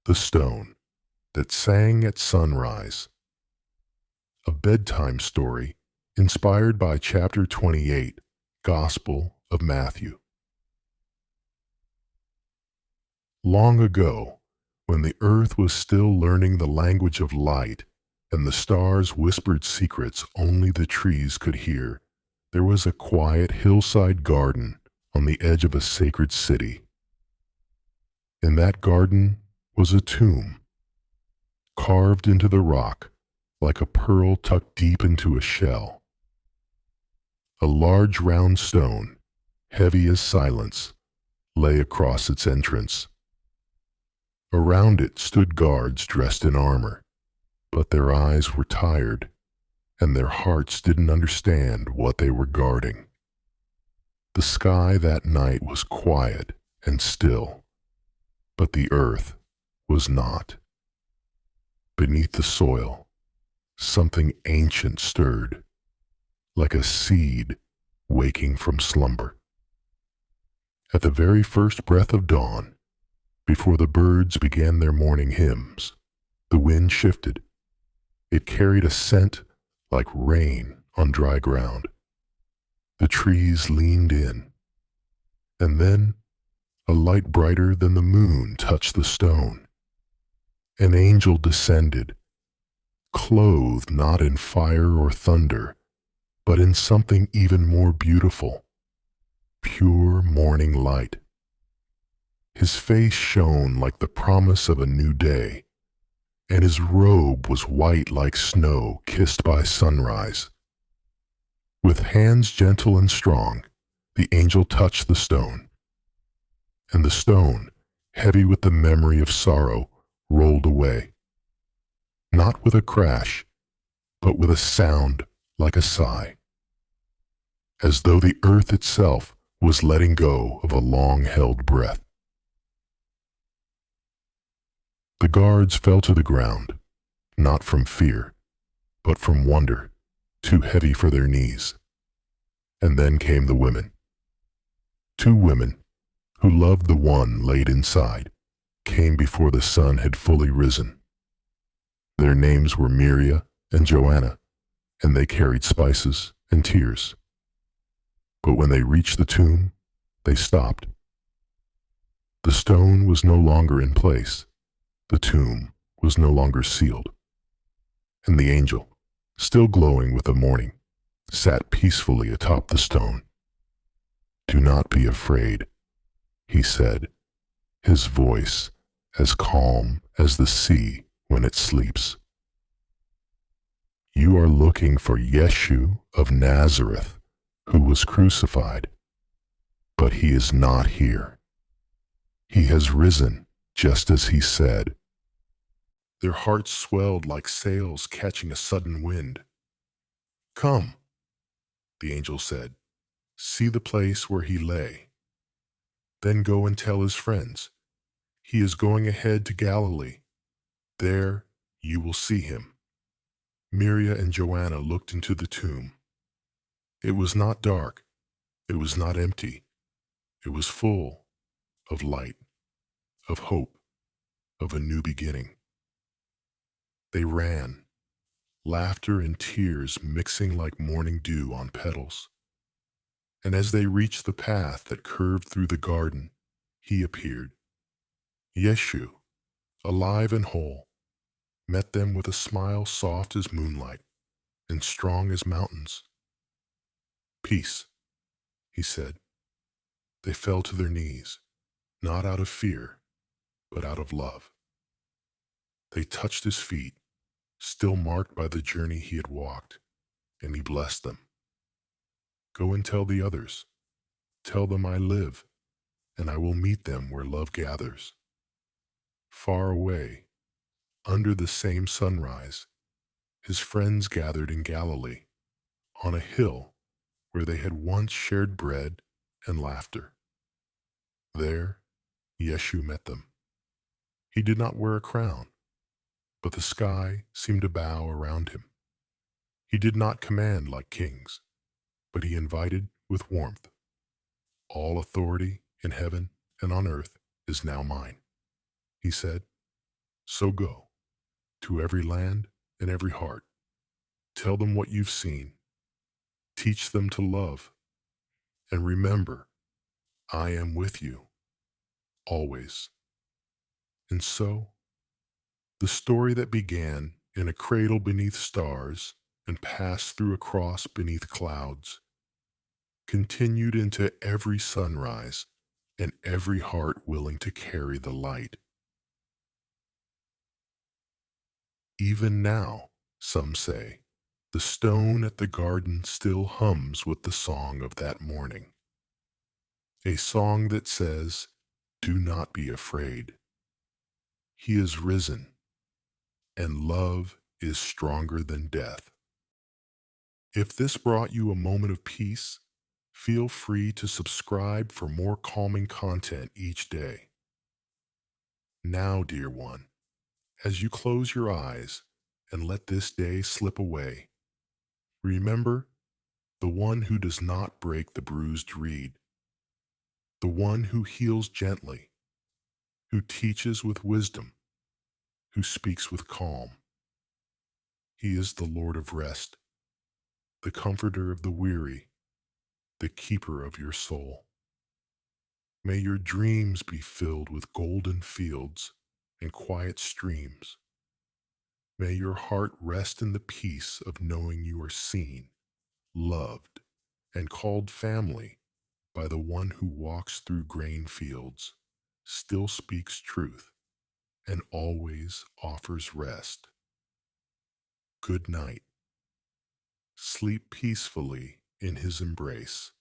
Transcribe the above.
The Stone That Sang at Sunrise, a bedtime story inspired by chapter 28, Gospel of Matthew. Long ago, when the earth was still learning the language of light and the stars whispered secrets only the trees could hear, there was a quiet hillside garden on the edge of a sacred city. In that garden was a tomb, carved into the rock like a pearl tucked deep into a shell. A large round stone, heavy as silence, lay across its entrance. Around it stood guards dressed in armor, but their eyes were tired, and their hearts didn't understand what they were guarding. The sky that night was quiet and still, but the earth was not. Beneath the soil, something ancient stirred, like a seed waking from slumber. At the very first breath of dawn, before the birds began their morning hymns, the wind shifted. It carried a scent like rain on dry ground. The trees leaned in, and then a light brighter than the moon touched the stone. An angel descended, clothed not in fire or thunder, but in something even more beautiful, pure morning light. His face shone like the promise of a new day, and his robe was white like snow kissed by sunrise. With hands gentle and strong, the angel touched the stone, and the stone, heavy with the memory of sorrow, rolled away. Not with a crash, but with a sound like a sigh, as though the earth itself was letting go of a long-held breath. The guards fell to the ground, not from fear, but from wonder, too heavy for their knees. And then came the women. 2 women, who loved the one laid inside, came before the sun had fully risen. Their names were Miriam and Joanna, and they carried spices and tears. But when they reached the tomb, they stopped. The stone was no longer in place. The tomb was no longer sealed. And the angel, still glowing with the morning, sat peacefully atop the stone. "Do not be afraid," he said, his voice as calm as the sea when it sleeps. "You are looking for Yeshu of Nazareth, who was crucified, but he is not here. He has risen, just as he said." Their hearts swelled like sails catching a sudden wind. "Come," the angel said, "see the place where he lay. Then go and tell his friends. He is going ahead to Galilee. There you will see him." Miriam and Joanna looked into the tomb. It was not dark. It was not empty. It was full of light, of hope, of a new beginning. They ran, laughter and tears mixing like morning dew on petals. And as they reached the path that curved through the garden, he appeared. Yeshu, alive and whole, met them with a smile soft as moonlight and strong as mountains. "Peace," he said. They fell to their knees, not out of fear, but out of love. They touched his feet, still marked by the journey he had walked, and he blessed them. "Go and tell the others. Tell them I live, and I will meet them where love gathers." Far away, under the same sunrise, his friends gathered in Galilee, on a hill where they had once shared bread and laughter. There, Yeshu met them. He did not wear a crown, but the sky seemed to bow around him. He did not command like kings, but he invited with warmth. "All authority in heaven and on earth is now mine," he said. So go to every land and every heart. Tell them what you've seen. Teach them to love. And remember, I am with you always. And so, the story that began in a cradle beneath stars and passed through a cross beneath clouds continued into every sunrise and every heart willing to carry the light. Even now, some say, the stone at the garden still hums with the song of that morning. A song that says, "Do not be afraid. He is risen, and love is stronger than death." If this brought you a moment of peace, feel free to subscribe for more calming content each day. Now, dear one, as you close your eyes and let this day slip away, remember the one who does not break the bruised reed, the one who heals gently, who teaches with wisdom, who speaks with calm. He is the Lord of rest, the comforter of the weary, the keeper of your soul. May your dreams be filled with golden fields and quiet streams. May your heart rest in the peace of knowing you are seen, loved, and called family by the one who walks through grain fields, still speaks truth, and always offers rest. Good night. Sleep peacefully in his embrace.